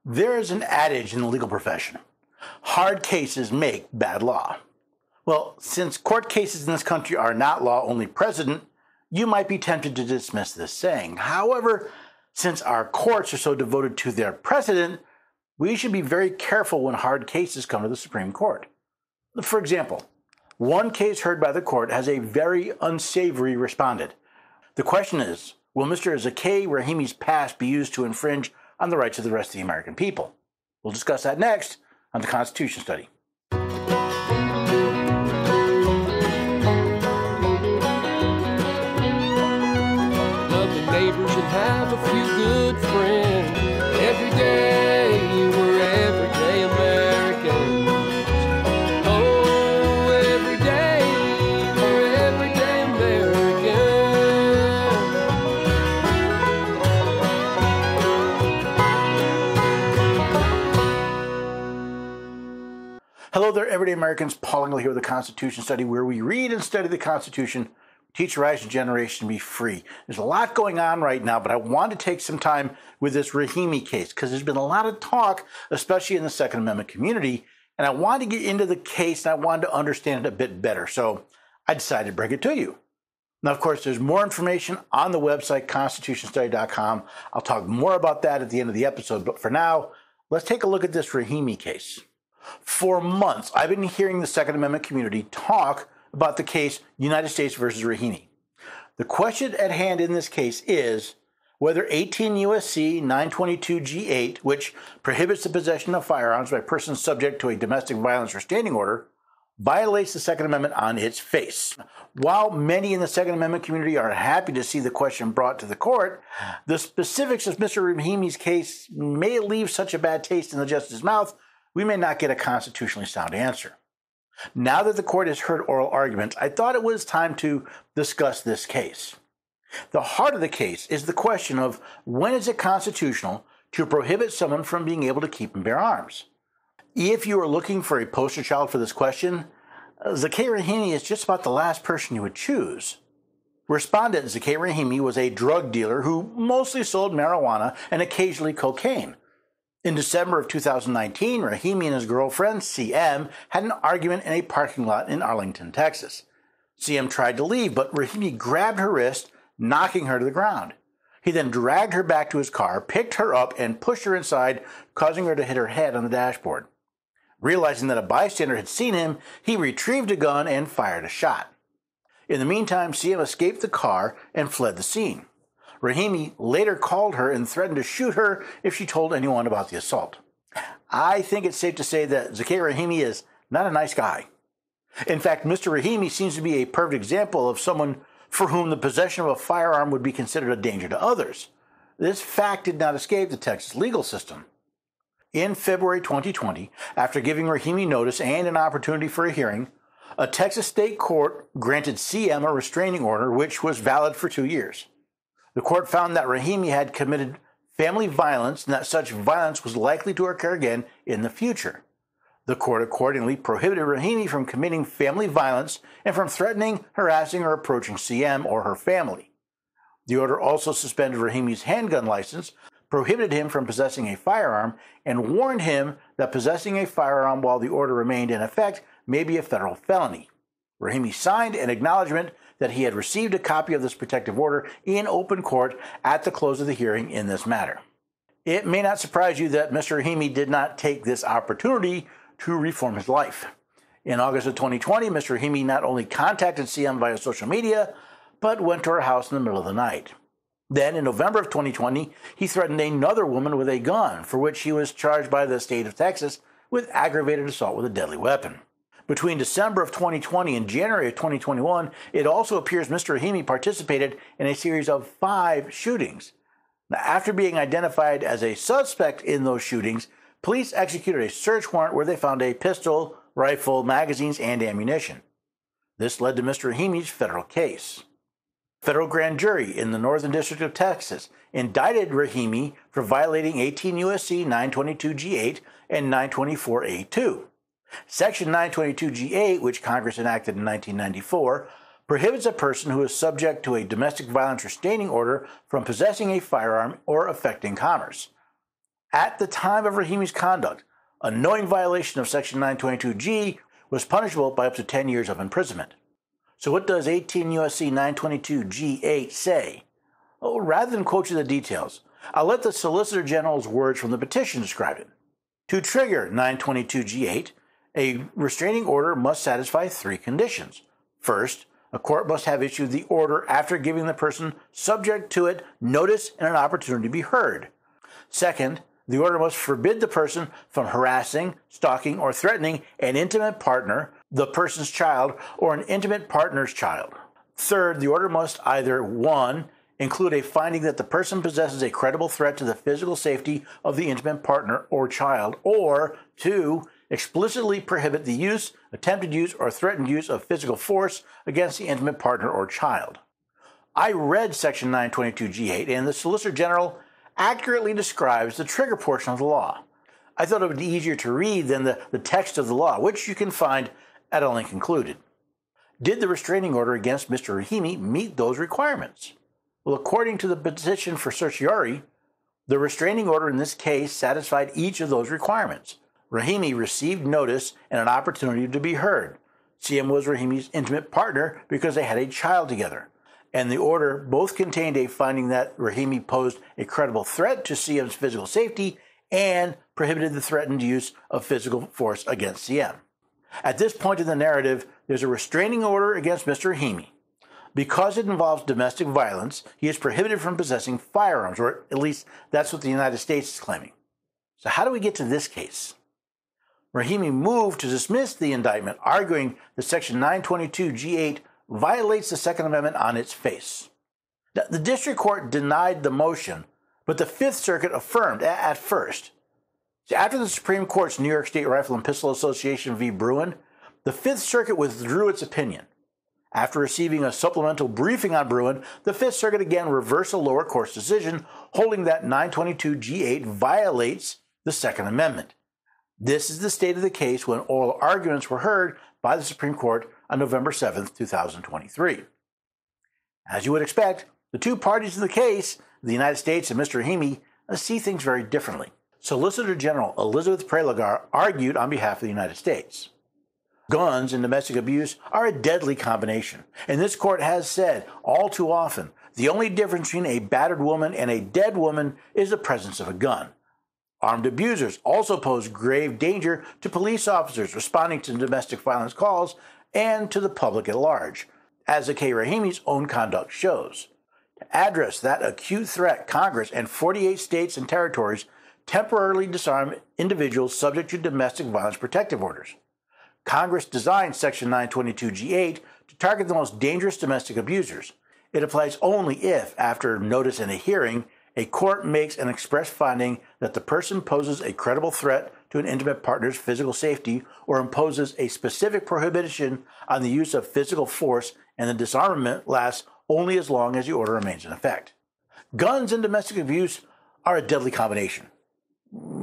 There is an adage in the legal profession: hard cases make bad law. Well, since court cases in this country are not law, only precedent, you might be tempted to dismiss this saying. However, since our courts are so devoted to their precedent, we should be very careful when hard cases come to the Supreme Court. For example, one case heard by the court has a very unsavory respondent. The question is, will Mr. Zackey Rahimi's past be used to infringe on the rights of the rest of the American people? We'll discuss that next on the Constitution Study. Love the neighbors and have a few good friends. Every day we're everyday Americans. Oh, every day we're everyday Americans. Hello there, everyday Americans. Paul Engel here with the Constitution Study, where we read and study the Constitution, teach a rising generation to be free. There's a lot going on right now, but I want to take some time with this Rahimi case because there's been a lot of talk, especially in the Second Amendment community, and I wanted to get into the case and I wanted to understand it a bit better, so I decided to bring it to you. Now, of course, there's more information on the website, constitutionstudy.com. I'll talk more about that at the end of the episode, but for now, let's take a look at this Rahimi case. For months, I've been hearing the Second Amendment community talk about the case United States versus Rahimi. The question at hand in this case is whether 18 U.S.C. 922 G8, which prohibits the possession of firearms by persons subject to a domestic violence restraining order, violates the Second Amendment on its face. While many in the Second Amendment community are happy to see the question brought to the court, the specifics of Mr. Rahimi's case may leave such a bad taste in the justice's mouth, we may not get a constitutionally sound answer. Now that the court has heard oral arguments, I thought it was time to discuss this case. The heart of the case is the question of when is it constitutional to prohibit someone from being able to keep and bear arms? If you are looking for a poster child for this question, Zackey Rahimi is just about the last person you would choose. Respondent Zackey Rahimi was a drug dealer who mostly sold marijuana and occasionally cocaine. In December of 2019, Rahimi and his girlfriend, CM, had an argument in a parking lot in Arlington, Texas. CM tried to leave, but Rahimi grabbed her wrist, knocking her to the ground. He then dragged her back to his car, picked her up, and pushed her inside, causing her to hit her head on the dashboard. Realizing that a bystander had seen him, he retrieved a gun and fired a shot. In the meantime, CM escaped the car and fled the scene. Rahimi later called her and threatened to shoot her if she told anyone about the assault. I think it's safe to say that Zackey Rahimi is not a nice guy. In fact, Mr. Rahimi seems to be a perfect example of someone for whom the possession of a firearm would be considered a danger to others. This fact did not escape the Texas legal system. In February 2020, after giving Rahimi notice and an opportunity for a hearing, a Texas state court granted CM a restraining order which was valid for 2 years. The court found that Rahimi had committed family violence and that such violence was likely to occur again in the future. The court accordingly prohibited Rahimi from committing family violence and from threatening, harassing, or approaching CM or her family. The order also suspended Rahimi's handgun license, prohibited him from possessing a firearm, and warned him that possessing a firearm while the order remained in effect may be a federal felony. Rahimi signed an acknowledgement that he had received a copy of this protective order in open court at the close of the hearing in this matter. It may not surprise you that Mr. Rahimi did not take this opportunity to reform his life. In August of 2020, Mr. Rahimi not only contacted CM via social media, but went to her house in the middle of the night. Then, in November of 2020, he threatened another woman with a gun, for which he was charged by the state of Texas with aggravated assault with a deadly weapon. Between December of 2020 and January of 2021, it also appears Mr. Rahimi participated in a series of 5 shootings. Now, after being identified as a suspect in those shootings, police executed a search warrant where they found a pistol, rifle, magazines, and ammunition. This led to Mr. Rahimi's federal case. Federal grand jury in the Northern District of Texas indicted Rahimi for violating 18 U.S.C. 922 G8 and 924 A2. Section 922 G8, which Congress enacted in 1994, prohibits a person who is subject to a domestic violence restraining order from possessing a firearm or affecting commerce. At the time of Rahimi's conduct, a knowing violation of Section 922G was punishable by up to 10 years of imprisonment. So what does 18 U.S.C. 922G8 say? Oh, rather than quote you the details, I'll let the Solicitor General's words from the petition describe it. To trigger 922G8, a restraining order must satisfy 3 conditions. First, a court must have issued the order after giving the person subject to it notice and an opportunity to be heard. Second, the order must forbid the person from harassing, stalking, or threatening an intimate partner, the person's child, or an intimate partner's child. Third, the order must either 1. Include a finding that the person possesses a credible threat to the physical safety of the intimate partner or child, or 2. Explicitly prohibit the use, attempted use, or threatened use of physical force against the intimate partner or child. I read Section 922G8, and the Solicitor General accurately describes the trigger portion of the law. I thought it would be easier to read than the text of the law, which you can find at a link included. Did the restraining order against Mr. Rahimi meet those requirements? Well, according to the petition for certiorari, the restraining order in this case satisfied each of those requirements. Rahimi received notice and an opportunity to be heard. CM was Rahimi's intimate partner because they had a child together. And the order both contained a finding that Rahimi posed a credible threat to CM's physical safety and prohibited the threatened use of physical force against CM. At this point in the narrative, there's a restraining order against Mr. Rahimi. Because it involves domestic violence, he is prohibited from possessing firearms, or at least that's what the United States is claiming. So how do we get to this case? Rahimi moved to dismiss the indictment, arguing that Section 922G8 violates the Second Amendment on its face. The district court denied the motion, but the Fifth Circuit affirmed at first. After the Supreme Court's New York State Rifle and Pistol Association v. Bruin, the Fifth Circuit withdrew its opinion. After receiving a supplemental briefing on Bruin, the Fifth Circuit again reversed the lower court's decision, holding that 922G8 violates the Second Amendment. This is the state of the case when oral arguments were heard by the Supreme Court on November 7, 2023. As you would expect, the two parties in the case, the United States and Mr. Rahimi, see things very differently. Solicitor General Elizabeth Prelagar argued on behalf of the United States. Guns and domestic abuse are a deadly combination, and this court has said all too often the only difference between a battered woman and a dead woman is the presence of a gun. Armed abusers also pose grave danger to police officers responding to domestic violence calls and to the public at large, as Zackey Rahimi's own conduct shows. To address that acute threat, Congress and 48 states and territories temporarily disarm individuals subject to domestic violence protective orders. Congress designed Section 922G8 to target the most dangerous domestic abusers. It applies only if, after notice and a hearing, a court makes an express finding that the person poses a credible threat to an intimate partner's physical safety or imposes a specific prohibition on the use of physical force, and the disarmament lasts only as long as the order remains in effect. Guns and domestic abuse are a deadly combination.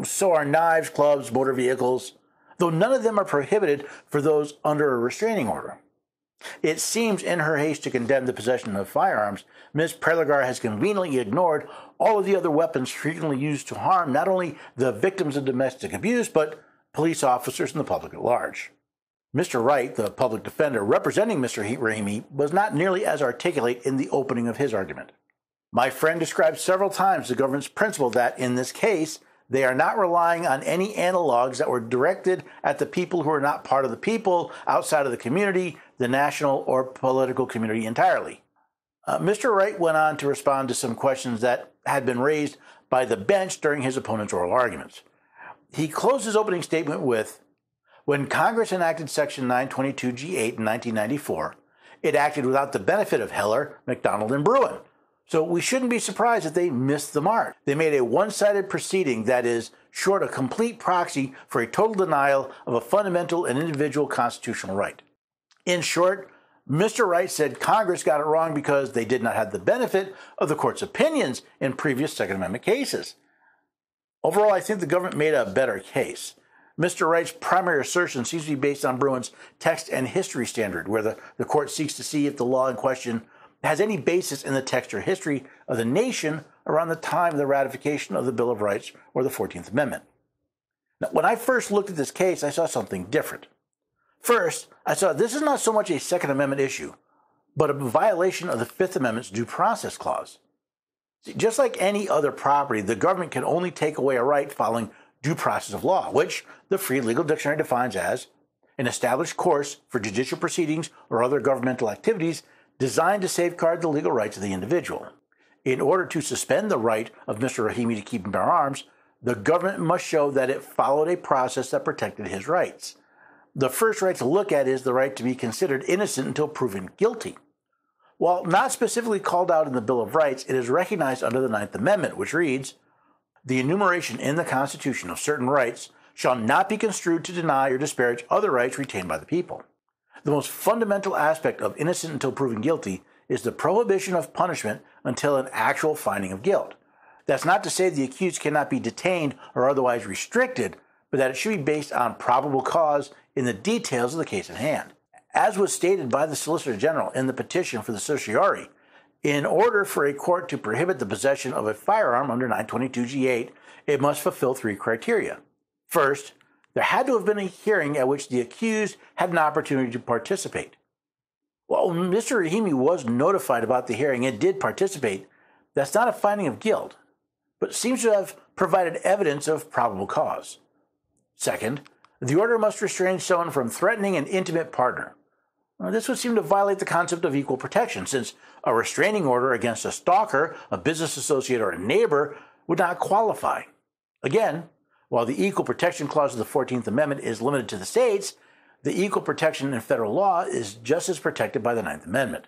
So are knives, clubs, motor vehicles, though none of them are prohibited for those under a restraining order. It seems in her haste to condemn the possession of firearms, Ms. Prelagar has conveniently ignored all of the other weapons frequently used to harm not only the victims of domestic abuse, but police officers and the public at large. Mr. Wright, the public defender representing Mr. Rahimi, was not nearly as articulate in the opening of his argument. My friend described several times the government's principle that, in this case, they are not relying on any analogs that were directed at the people who are not part of the people, outside of the community, the national or political community entirely. Mr. Wright went on to respond to some questions that had been raised by the bench during his opponent's oral arguments. He closed his opening statement with, "When Congress enacted Section 922G8 in 1994, it acted without the benefit of Heller, McDonald, and Bruin. So we shouldn't be surprised that they missed the mark. They made a one-sided proceeding that is short a complete proxy for a total denial of a fundamental and individual constitutional right." In short, Mr. Wright said Congress got it wrong because they did not have the benefit of the court's opinions in previous Second Amendment cases. Overall, I think the government made a better case. Mr. Wright's primary assertion seems to be based on Bruin's text and history standard, where the court seeks to see if the law in question has any basis in the text or history of the nation around the time of the ratification of the Bill of Rights or the 14th Amendment. Now, when I first looked at this case, I saw something different. First, I saw this is not so much a Second Amendment issue, but a violation of the Fifth Amendment's Due Process Clause. See, just like any other property, the government can only take away a right following due process of law, which the Free Legal Dictionary defines as an established course for judicial proceedings or other governmental activities designed to safeguard the legal rights of the individual. In order to suspend the right of Mr. Rahimi to keep and bear arms, the government must show that it followed a process that protected his rights. The first right to look at is the right to be considered innocent until proven guilty. While not specifically called out in the Bill of Rights, it is recognized under the Ninth Amendment, which reads, "The enumeration in the Constitution of certain rights shall not be construed to deny or disparage other rights retained by the people." The most fundamental aspect of innocent until proven guilty is the prohibition of punishment until an actual finding of guilt. That's not to say the accused cannot be detained or otherwise restricted, but that it should be based on probable cause in the details of the case at hand. As was stated by the Solicitor General in the petition for the certiorari, in order for a court to prohibit the possession of a firearm under 922G8, it must fulfill three criteria. First, there had to have been a hearing at which the accused had an opportunity to participate. Well, Mr. Rahimi was notified about the hearing and did participate. That's not a finding of guilt, but seems to have provided evidence of probable cause. Second, the order must restrain someone from threatening an intimate partner. Now, this would seem to violate the concept of equal protection, since a restraining order against a stalker, a business associate, or a neighbor would not qualify. Again, while the Equal Protection Clause of the 14th Amendment is limited to the states, the equal protection in federal law is just as protected by the Ninth Amendment.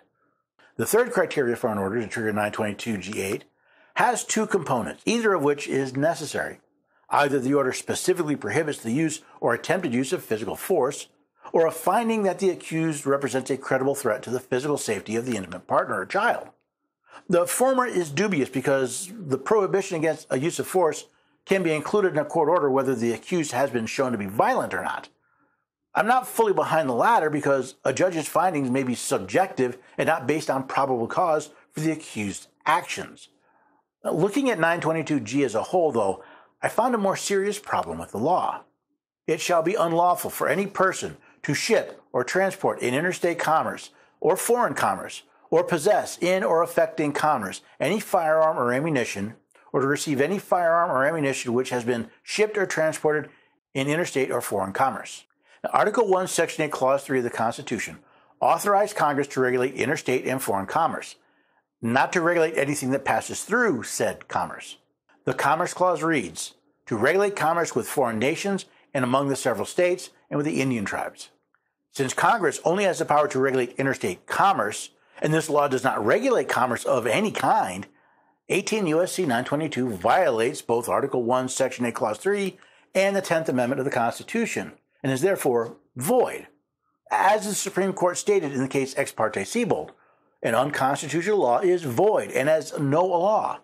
The third criteria for an order to trigger 922G8 has two components, either of which is necessary. Either the order specifically prohibits the use or attempted use of physical force, or a finding that the accused represents a credible threat to the physical safety of the intimate partner or child. The former is dubious because the prohibition against a use of force can be included in a court order whether the accused has been shown to be violent or not. I'm not fully behind the latter because a judge's findings may be subjective and not based on probable cause for the accused's actions. Now, looking at 922G as a whole, though, I found a more serious problem with the law. It shall be unlawful for any person to ship or transport in interstate commerce or foreign commerce or possess in or affecting commerce any firearm or ammunition, or to receive any firearm or ammunition which has been shipped or transported in interstate or foreign commerce. Now, Article 1, Section 8, Clause 3 of the Constitution authorized Congress to regulate interstate and foreign commerce, not to regulate anything that passes through said commerce. The Commerce Clause reads, to regulate commerce with foreign nations and among the several states and with the Indian tribes. Since Congress only has the power to regulate interstate commerce, and this law does not regulate commerce of any kind, 18 U.S.C. 922 violates both Article 1, Section 8, Clause 3 and the 10th Amendment of the Constitution, and is therefore void. As the Supreme Court stated in the case Ex parte Siebold, an unconstitutional law is void and has no law.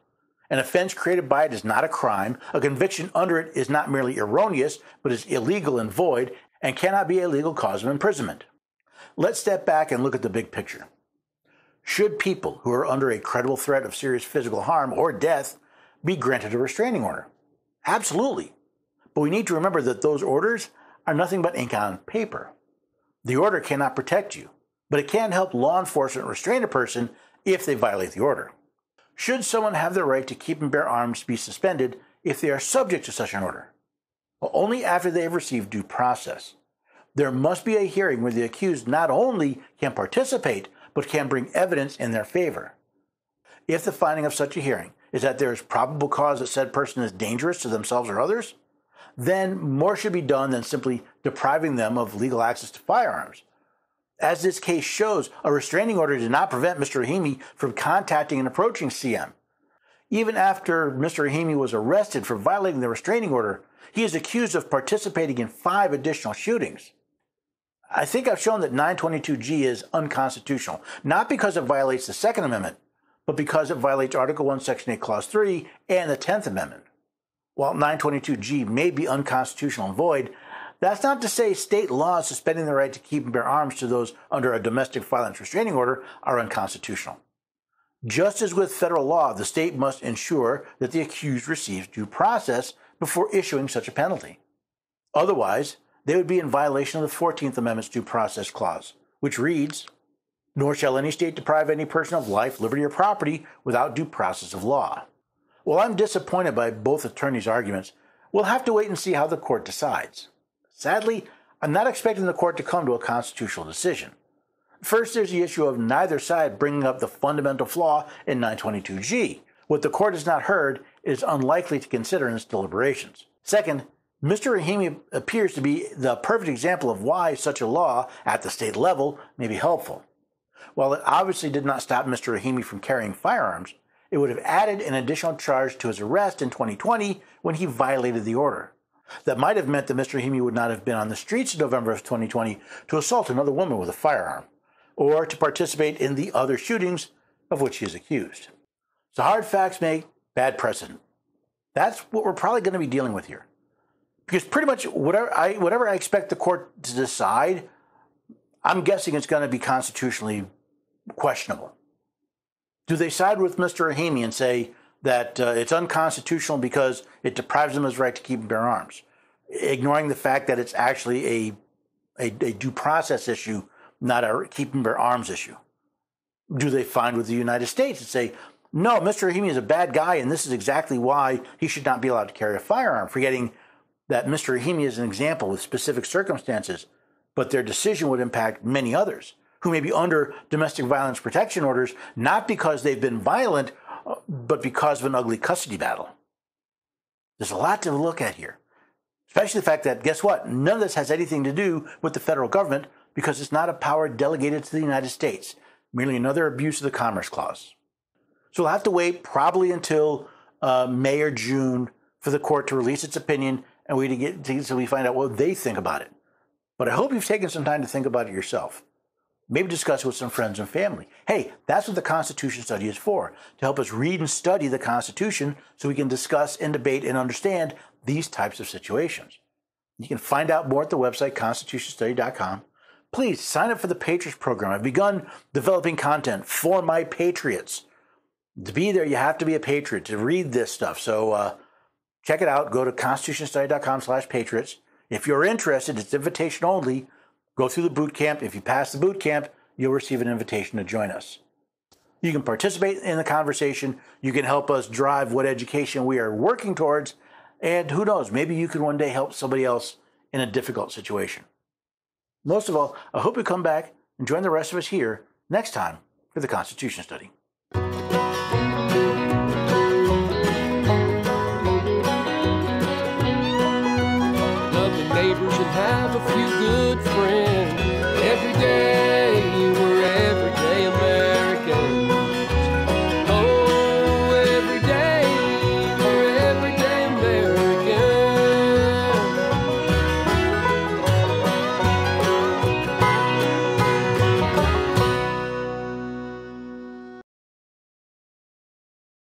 An offense created by it is not a crime. A conviction under it is not merely erroneous, but is illegal and void and cannot be a legal cause of imprisonment. Let's step back and look at the big picture. Should people who are under a credible threat of serious physical harm or death be granted a restraining order? Absolutely. But we need to remember that those orders are nothing but ink on paper. The order cannot protect you, but it can help law enforcement restrain a person if they violate the order. Should someone have the right to keep and bear arms be suspended if they are subject to such an order? Well, only after they have received due process. There must be a hearing where the accused not only can participate, but can bring evidence in their favor. If the finding of such a hearing is that there is probable cause that said person is dangerous to themselves or others, then more should be done than simply depriving them of legal access to firearms. As this case shows, a restraining order did not prevent Mr. Rahimi from contacting and approaching CM. Even after Mr. Rahimi was arrested for violating the restraining order, he is accused of participating in 5 additional shootings. I think I've shown that 922G is unconstitutional, not because it violates the Second Amendment, but because it violates Article 1, Section 8, Clause 3 and the 10th Amendment. While 922G may be unconstitutional and void, that's not to say state laws suspending the right to keep and bear arms to those under a domestic violence restraining order are unconstitutional. Just as with federal law, the state must ensure that the accused receives due process before issuing such a penalty. Otherwise, they would be in violation of the 14th Amendment's Due Process Clause, which reads, "Nor shall any state deprive any person of life, liberty, or property without due process of law." While I'm disappointed by both attorneys' arguments, we'll have to wait and see how the court decides. Sadly, I'm not expecting the court to come to a constitutional decision. First, there's the issue of neither side bringing up the fundamental flaw in 922G. What the court has not heard is unlikely to consider in its deliberations. Second, Mr. Rahimi appears to be the perfect example of why such a law at the state level may be helpful. While it obviously did not stop Mr. Rahimi from carrying firearms, it would have added an additional charge to his arrest in 2020 when he violated the order. That might have meant that Mr. Rahimi would not have been on the streets in November of 2020 to assault another woman with a firearm, or to participate in the other shootings of which he is accused. So hard facts make bad precedent. That's what we're probably going to be dealing with here. Because pretty much whatever I expect the court to decide, I'm guessing it's going to be constitutionally questionable. Do they side with Mr. Rahimi and say that it's unconstitutional because it deprives him of his right to keep and bear arms, ignoring the fact that it's actually a due process issue, not a keep and bear arms issue? Do they find with the United States and say, no, Mr. Rahimi is a bad guy and this is exactly why he should not be allowed to carry a firearm, forgetting that Mr. Rahimi is an example with specific circumstances, but their decision would impact many others who may be under domestic violence protection orders, not because they've been violent, but because of an ugly custody battle. There's a lot to look at here, especially the fact that, guess what? None of this has anything to do with the federal government because it's not a power delegated to the United States, merely another abuse of the Commerce Clause. So we'll have to wait probably until May or June for the court to release its opinion and we find out what they think about it. But I hope you've taken some time to think about it yourself. Maybe discuss it with some friends and family. Hey, that's what the Constitution Study is for, to help us read and study the Constitution so we can discuss and debate and understand these types of situations. You can find out more at the website, constitutionstudy.com. Please sign up for the Patriots program. I've begun developing content for my Patriots. To be there, you have to be a Patriot to read this stuff. So check it out. Go to constitutionstudy.com/patriots. If you're interested, it's invitation only. Go through the boot camp. If you pass the boot camp, you'll receive an invitation to join us. You can participate in the conversation. You can help us drive what education we are working towards. And who knows, maybe you can one day help somebody else in a difficult situation. Most of all, I hope you come back and join the rest of us here next time for the Constitution Study. Love the neighbors and have a few good friends.